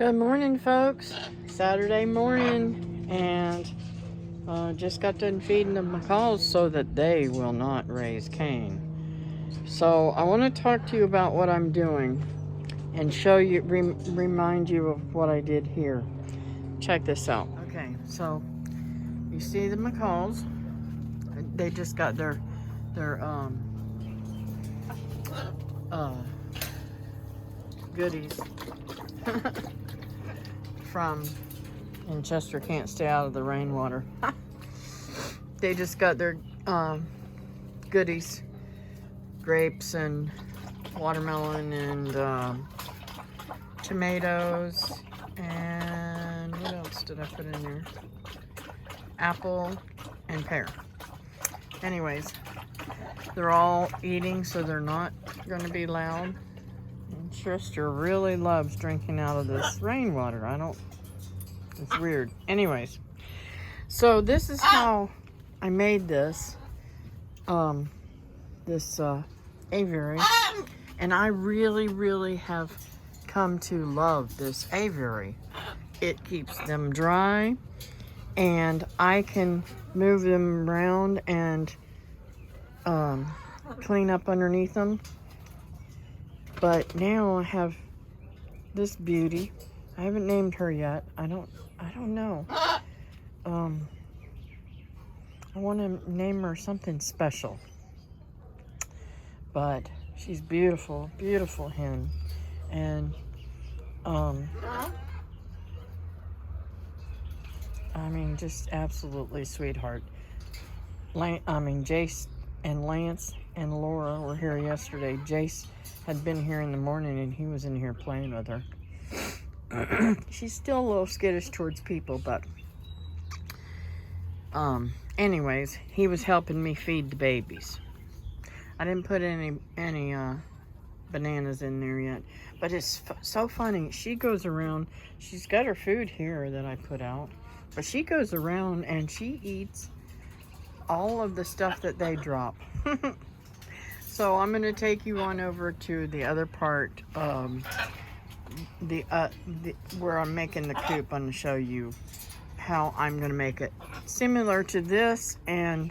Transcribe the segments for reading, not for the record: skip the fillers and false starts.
Good morning, folks. Saturday morning, and just got done feeding the macaws so that they will not raise Cain. So I want to talk to you about what I'm doing and show you, remind you of what I did here. Check this out. Okay, so you see the macaws? They just got their goodies from. And Chester can't stay out of the rainwater. They just got their goodies, grapes and watermelon and tomatoes, and what else did I put in there? Apple and pear. Anyways, they're all eating, so they're not going to be loud. And Chester really loves drinking out of this rainwater. It's weird. Anyways, so this is how I made this aviary, and I really have come to love this aviary. It keeps them dry, and I can move them around and clean up underneath them. But now I have this beauty. I haven't named her yet. I don't know. I want to name her something special. But she's beautiful, beautiful hen. And I mean, just absolutely sweetheart. Jace and Lance and Laura were here yesterday. Jace had been here in the morning, and he was in here playing with her. She's still a little skittish towards people, but anyways, he was helping me feed the babies. I didn't put any bananas in there yet, but it's so funny. She goes around, she's got her food here that I put out, but she goes around and she eats all of the stuff that they drop. So I'm going to take you on over to the other part, where I'm making the coop. I'm going to show you how I'm going to make it similar to this, and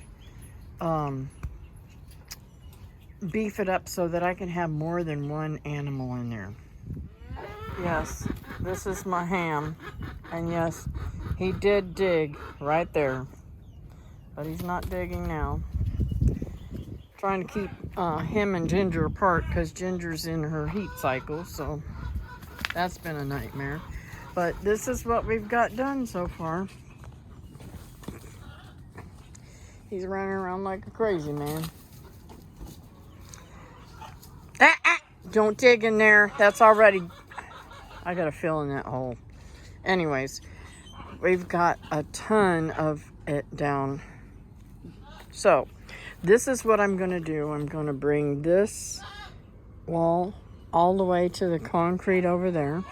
beef it up so that I can have more than one animal in there. Yes, this is my ham, and yes, he did dig right there, but he's not digging now. Trying to keep him and Ginger apart because Ginger's in her heat cycle, so that's been a nightmare. But this is what we've got done so far. He's running around like a crazy man. Don't dig in there. That's already... I got to fill in that hole. Anyways, we've got a ton of it down. So, this is what I'm going to do. I'm going to bring this wall all the way to the concrete over there.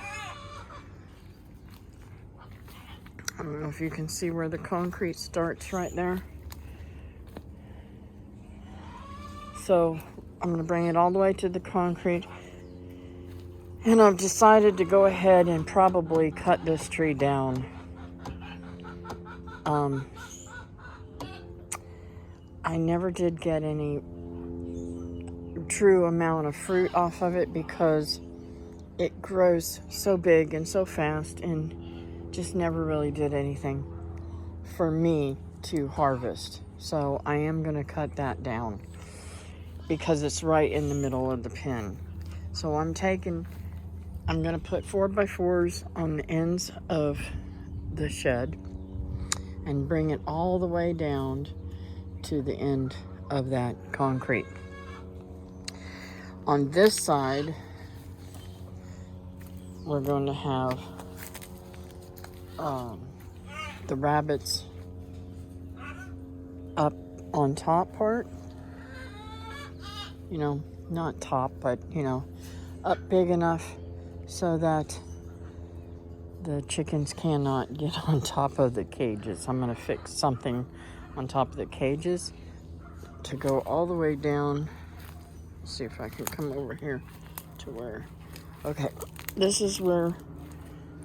I don't know if you can see where the concrete starts right there. So I'm going to bring it all the way to the concrete. And I've decided to go ahead and probably cut this tree down. I never did get any true amount of fruit off of it because it grows so big and so fast, and just never really did anything for me to harvest. So I am going to cut that down because it's right in the middle of the pen. So I'm going to put 4x4s on the ends of the shed and bring it all the way down to the end of that concrete. On this side, we're going to have the rabbits up on top part. You know, not top, but, you know, up big enough so that the chickens cannot get on top of the cages. I'm going to fix something on top of the cages to go all the way down. Let's see if I can come over here to where... Okay, this is where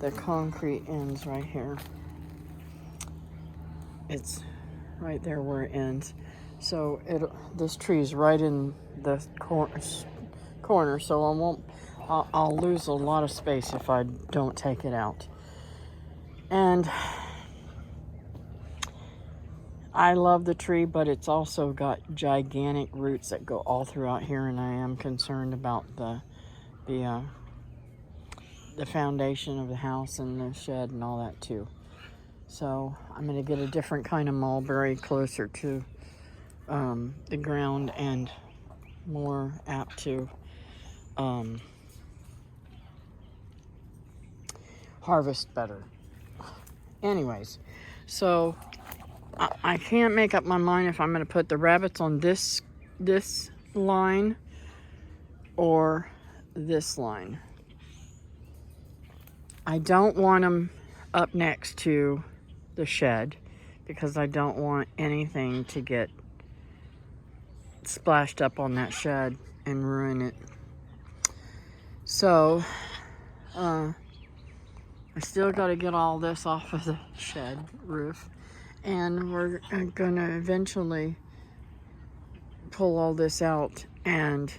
the concrete ends right here. It's right there where it ends. So this tree is right in the corner, so I'll lose a lot of space if I don't take it out. And I love the tree, but it's also got gigantic roots that go all throughout here, and I am concerned about the foundation of the house and the shed and all that too. So I'm going to get a different kind of mulberry closer to the ground and more apt to harvest better. Anyways, so I can't make up my mind if I'm going to put the rabbits on this line or this line. I don't want them up next to the shed because I don't want anything to get splashed up on that shed and ruin it. So I still got to get all this off of the shed roof, and we're gonna eventually pull all this out and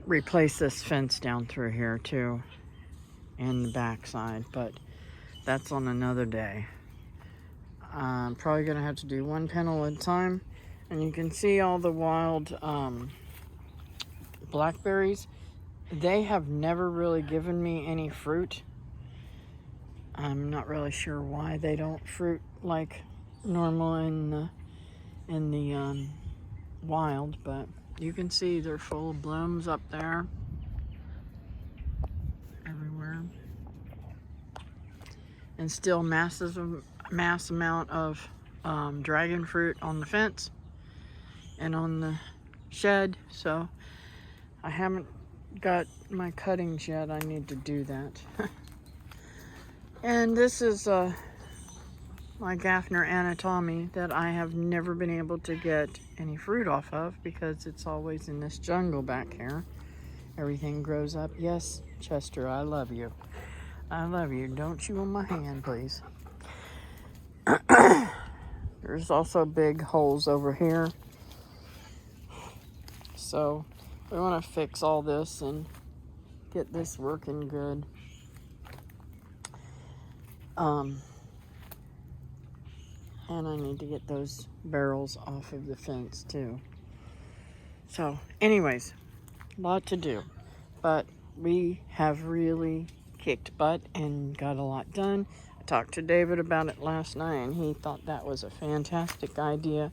replace this fence down through here too, and the backside, but that's on another day. I'm probably gonna have to do one panel at a time. And you can see all the wild blackberries. They have never really given me any fruit. I'm not really sure why they don't fruit like normal in the wild, but you can see they're full of blooms up there everywhere, and still mass amount of dragon fruit on the fence and on the shed. So I haven't got my cuttings yet. I need to do that. And this is my Gaffner Anatomy that I have never been able to get any fruit off of because it's always in this jungle back here. Everything grows up. Yes, Chester, I love you. I love you. Don't chew on my hand, please. There's also big holes over here. So we want to fix all this and get this working good. And I need to get those barrels off of the fence too. So anyways, a lot to do, but we have really kicked butt and got a lot done. I talked to David about it last night, and he thought that was a fantastic idea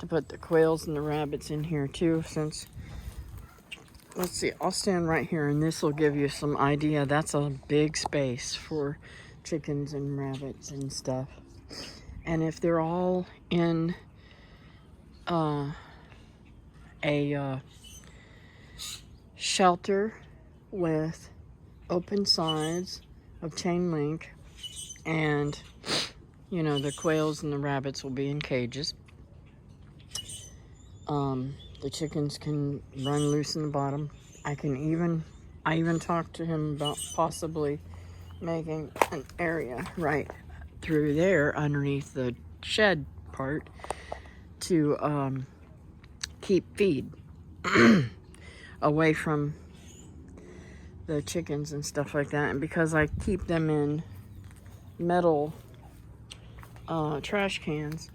to put the quails and the rabbits in here too, since, let's see, I'll stand right here and this will give you some idea. That's a big space for chickens and rabbits and stuff. And if they're all in a shelter with open sides of chain link, and you know, the quails and the rabbits will be in cages. The chickens can run loose in the bottom. I even talked to him about possibly making an area right through there underneath the shed part to keep feed away from the chickens and stuff like that. And because I keep them in metal trash cans,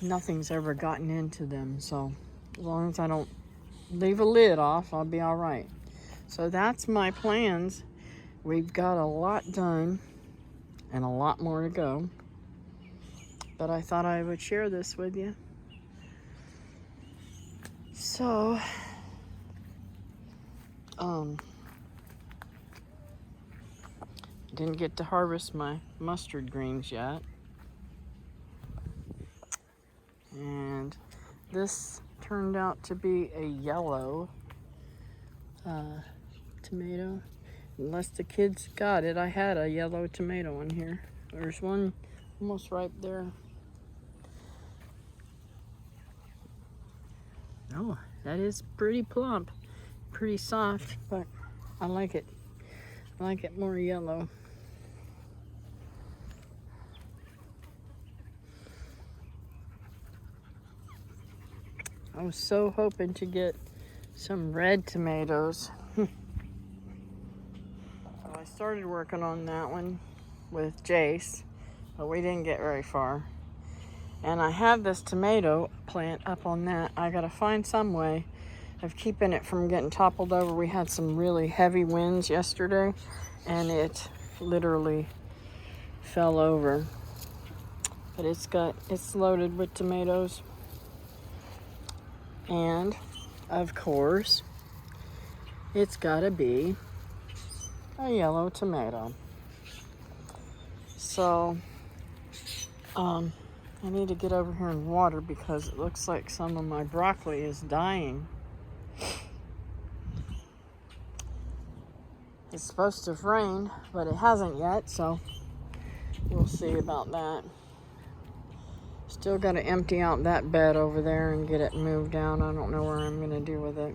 nothing's ever gotten into them. So as long as I don't leave a lid off, I'll be all right. So that's my plans. We've got a lot done and a lot more to go, but I thought I would share this with you. So didn't get to harvest my mustard greens yet, and this turned out to be a yellow tomato. Unless the kids got it, I had a yellow tomato in here. There's one almost right there. Oh, that is pretty plump. pretty soft, but I like it. I like it more yellow. I was so hoping to get some red tomatoes. So I started working on that one with Jace, but we didn't get very far. And I have this tomato plant up on that. I gotta find some way of keeping it from getting toppled over. We had some really heavy winds yesterday, and it literally fell over. But it's loaded with tomatoes. And of course, it's gotta be a yellow tomato. So, I need to get over here and water because it looks like some of my broccoli is dying. It's supposed to rain, but it hasn't yet, so we'll see about that. Still got to empty out that bed over there and get it moved out. I don't know what I'm going to do with it.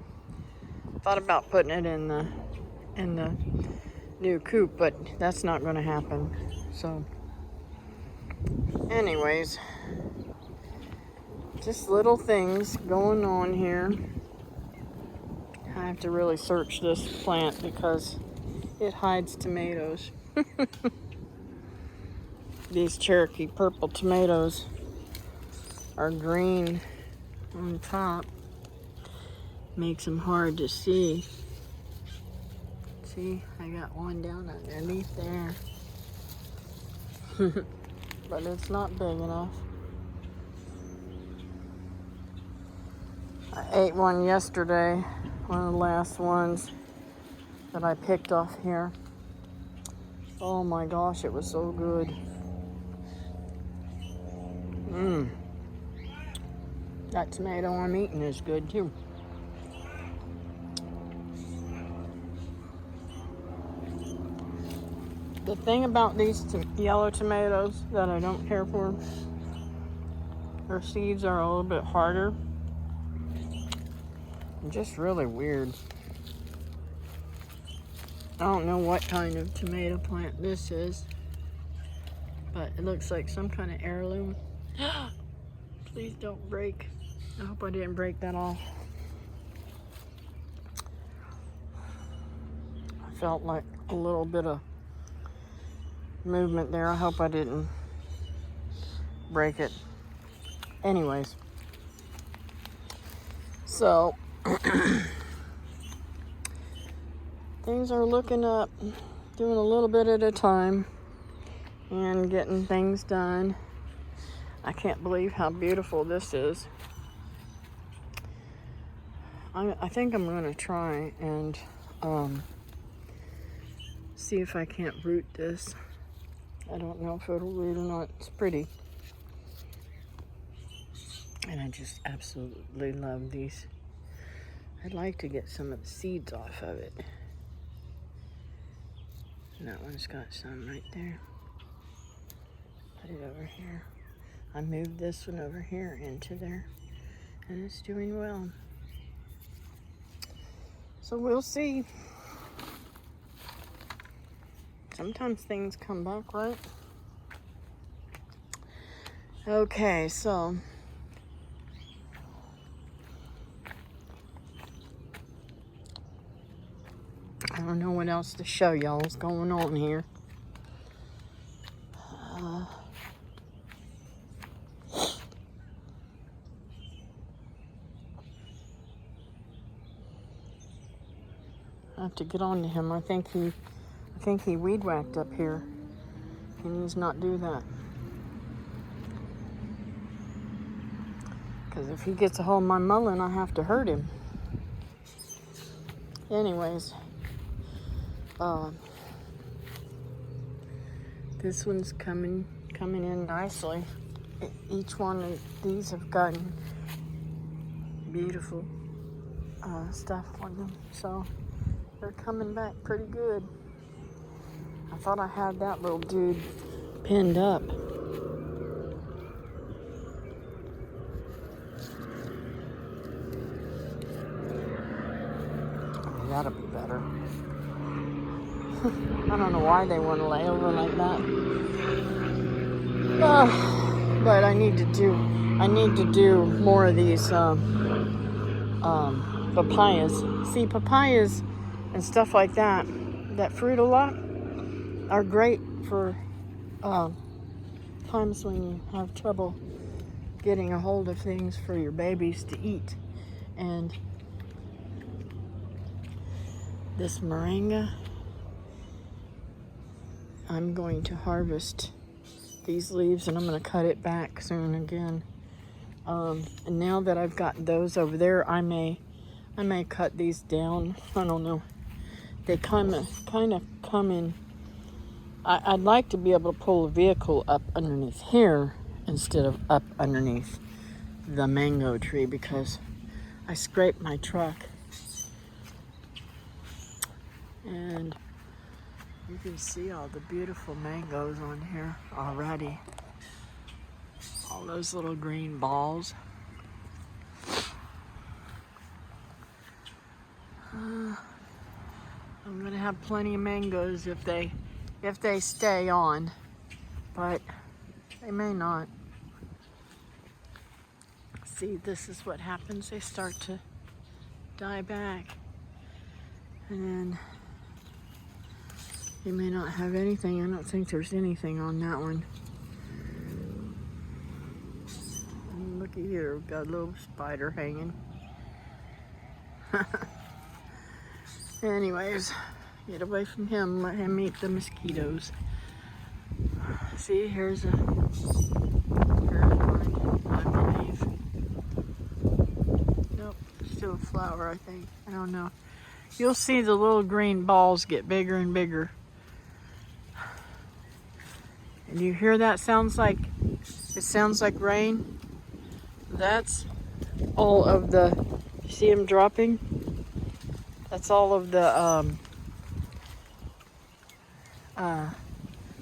Thought about putting it in the new coop, but that's not going to happen. So, anyways, just little things going on here. I have to really search this plant because it hides tomatoes. These Cherokee purple tomatoes are green on top. Makes them hard to see. See, I got one down underneath there. But it's not big enough. I ate one yesterday, one of the last ones that I picked off here. Oh my gosh, it was so good. That tomato I'm eating is good too. The thing about these yellow tomatoes that I don't care for, their seeds are a little bit harder. Just really weird. I don't know what kind of tomato plant this is, but it looks like some kind of heirloom. Please don't break. I hope I didn't break that off. I felt like a little bit of movement there. I hope I didn't break it. Anyways, so things are looking up, doing a little bit at a time and getting things done. I can't believe how beautiful this is. I think I'm going to try and see if I can't root this. I don't know if it'll root or not. It's pretty. And I just absolutely love these. I'd like to get some of the seeds off of it. And that one's got some right there. Put it over here. I moved this one over here into there. And it's doing well. So we'll see. Sometimes things come back, right? Okay, so I don't know what else to show y'all is going on here. I have to get on to him. I think he weed whacked up here. He needs not do that. Because if he gets a hold of my mullein, I have to hurt him. Anyways, this one's coming in nicely. Each one of these have gotten beautiful stuff on them, so they're coming back pretty good. I thought I had that little dude pinned up. better. I don't know why they want to lay over like that. But I need to do more of these papayas. See, papayas and stuff like that fruit a lot, are great for times when you have trouble getting a hold of things for your babies to eat. And this moringa, I'm going to harvest these leaves and I'm going to cut it back soon again. And now that I've got those over there, I may cut these down. I don't know. They kind of come in. I'd like to be able to pull a vehicle up underneath here instead of up underneath the mango tree, because I scraped my truck. And you can see all the beautiful mangoes on here already. All those little green balls. I'm gonna have plenty of mangoes if they stay on, but they may not. See, this is what happens. They start to die back, and then you may not have anything. I don't think there's anything on that one. And look at here, we've got a little spider hanging. Anyways, get away from him, let him eat the mosquitoes. See, here's one, I believe. Nope, still a flower, I think. I don't know. You'll see the little green balls get bigger and bigger. And you hear that? It sounds like rain. That's all of the, you see them dropping? That's all of the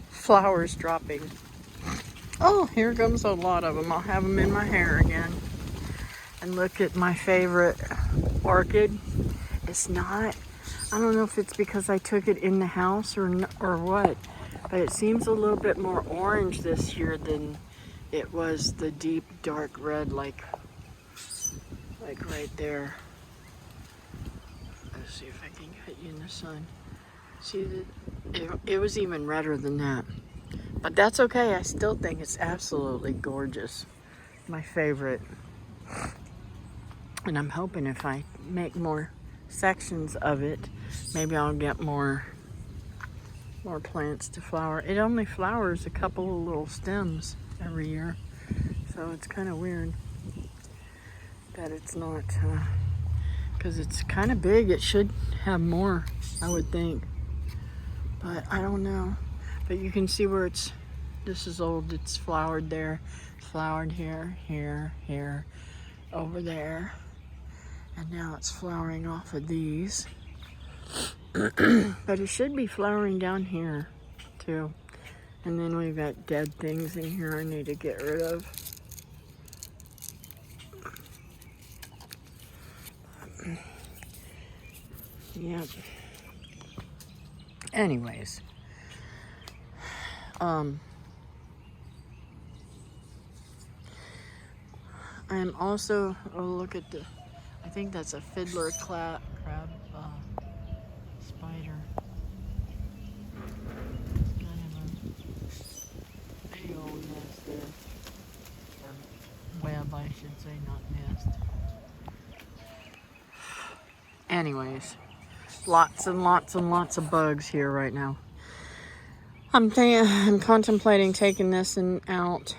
flowers dropping. Oh, here comes a lot of them. I'll have them in my hair again. And look at my favorite orchid. It's not, I don't know if it's because I took it in the house or what, but it seems a little bit more orange this year than it was the deep dark red, like right there. Let's see if I can get you in the sun. See, it was even redder than that. But that's okay. I still think it's absolutely gorgeous. My favorite. And I'm hoping if I make more sections of it, maybe I'll get more plants to flower. It only flowers a couple of little stems every year. So it's kind of weird that it's not, because it's kind of big. It should have more, I would think. But I don't know. But you can see where this is old, it's flowered there, it's flowered here, here, over there. And now it's flowering off of these. But it should be flowering down here too. And then we've got dead things in here I need to get rid of. Yep. Anyways. I am also, look at I think that's a fiddler crab spider. It's kind of a big old nest there. Or web, I should say, not nest. Anyways, lots and lots and lots of bugs here right now. I'm contemplating taking this out.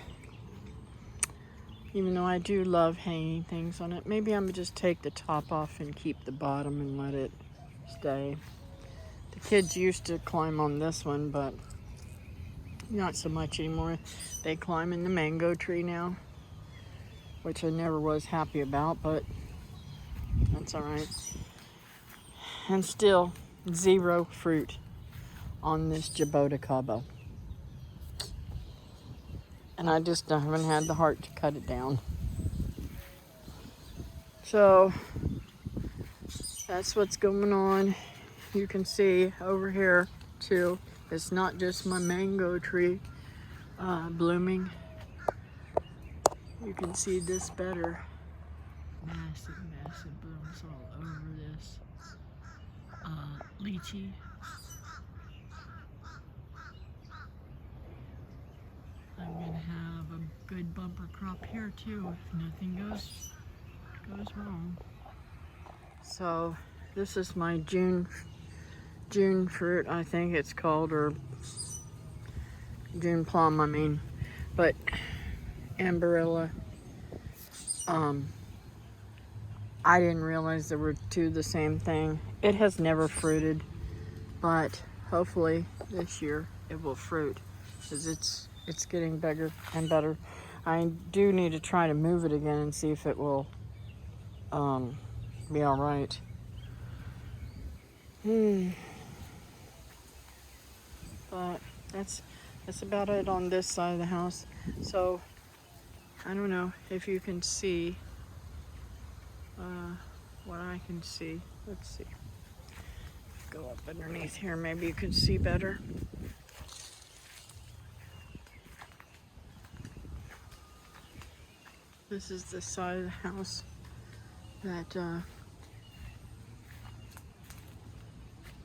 Even though I do love hanging things on it. Maybe I'm gonna just take the top off and keep the bottom and let it stay. The kids used to climb on this one, but not so much anymore. They climb in the mango tree now, which I never was happy about, but that's all right. And still, 0 fruit on this Jabota. And I just haven't had the heart to cut it down. So that's what's going on. you can see over here too, it's not just my mango tree blooming. You can see this better. Massive, massive blooms all over this lychee. I'm gonna have a good bumper crop here too if nothing goes wrong. So this is my June fruit, I think it's called, or June plum, I mean. But Amberilla, I didn't realize there were two the same thing. It has never fruited, but hopefully this year it will fruit, because it's getting bigger and better. I do need to try to move it again and see if it will be all right. But that's about it on this side of the house. So I don't know if you can see what I can see. Let's see. Go up underneath here, maybe you can see better. This is the side of the house that,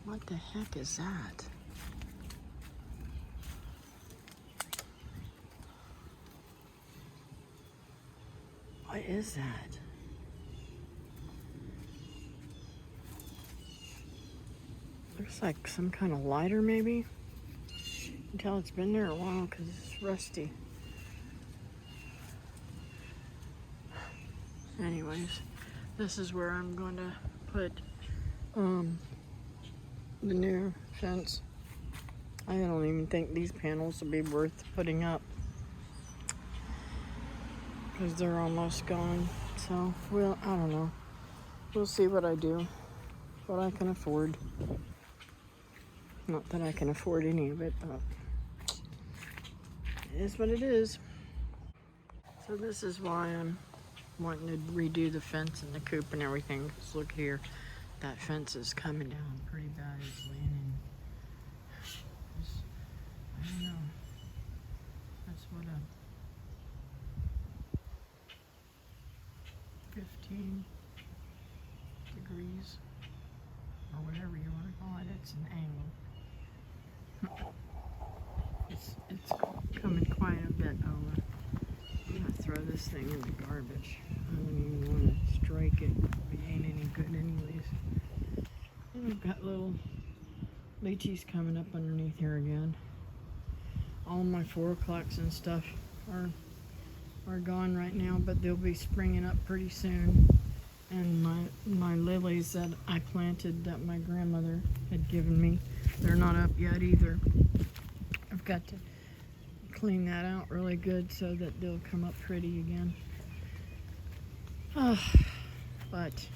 what the heck is that? What is that? Looks like some kind of lighter, maybe. You can tell it's been there a while because it's rusty. Anyways, this is where I'm going to put the new fence. I don't even think these panels will be worth putting up because they're almost gone. So, well, I don't know. We'll see what I do, what I can afford. Not that I can afford any of it, but it is what it is. So this is why I'm wanting to redo the fence and the coop and everything. Because look here, that fence is coming down pretty bad. It's leaning. I don't know. That's what a 15 degrees or whatever you want to call it. It's an angle. It's coming quite a bit over. I'm gonna throw this thing in the garbage. I don't even want to strike it. It ain't any good anyways. And we've got little lychees coming up underneath here again. All my 4 o'clocks and stuff are gone right now, but they'll be springing up pretty soon. And my lilies that I planted that my grandmother had given me, they're not up yet either. I've got to clean that out really good so that they'll come up pretty again. But,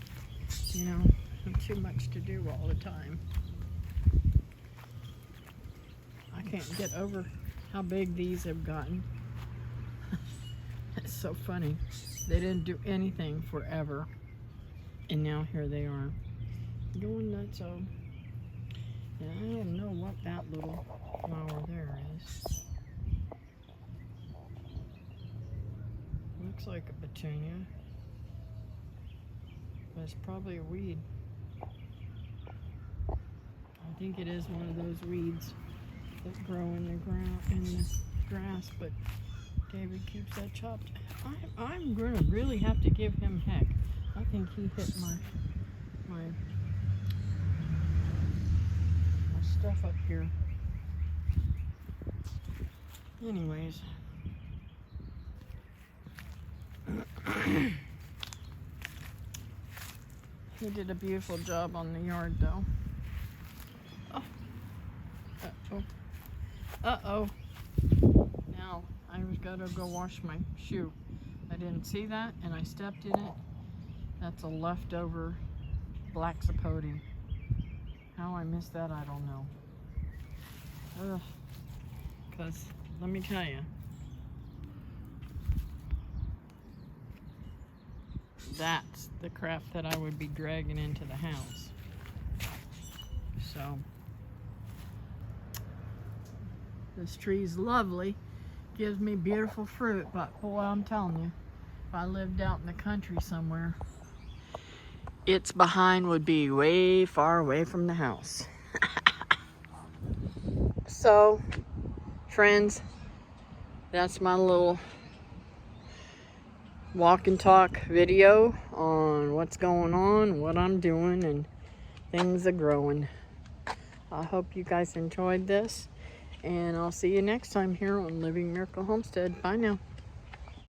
you know, not too much to do all the time. I can't get over how big these have gotten. It's so funny. They didn't do anything forever. And now here they are. Going nuts. So, yeah, I don't know what that little flower there is. Looks like a petunia. But it's probably a weed. I think it is one of those weeds that grow in the ground, in the grass, but David keeps that chopped. I'm gonna really have to give him heck. I think he hit my stuff up here. Anyways. He did a beautiful job on the yard though. Oh. Uh-oh. Uh-oh. Now, I've got to go wash my shoe. I didn't see that and I stepped in it. That's a leftover black sapote. How I missed that, I don't know. Ugh. Because, let me tell you, that's the crap that I would be dragging into the house. So this tree's lovely, gives me beautiful fruit, but boy, I'm telling you, if I lived out in the country somewhere, its behind would be way far away from the house. So, friends, that's my little walk and talk video on what's going on, what I'm doing, and things are growing. I hope you guys enjoyed this, and I'll see you next time here on Living Miracle Homestead. Bye now.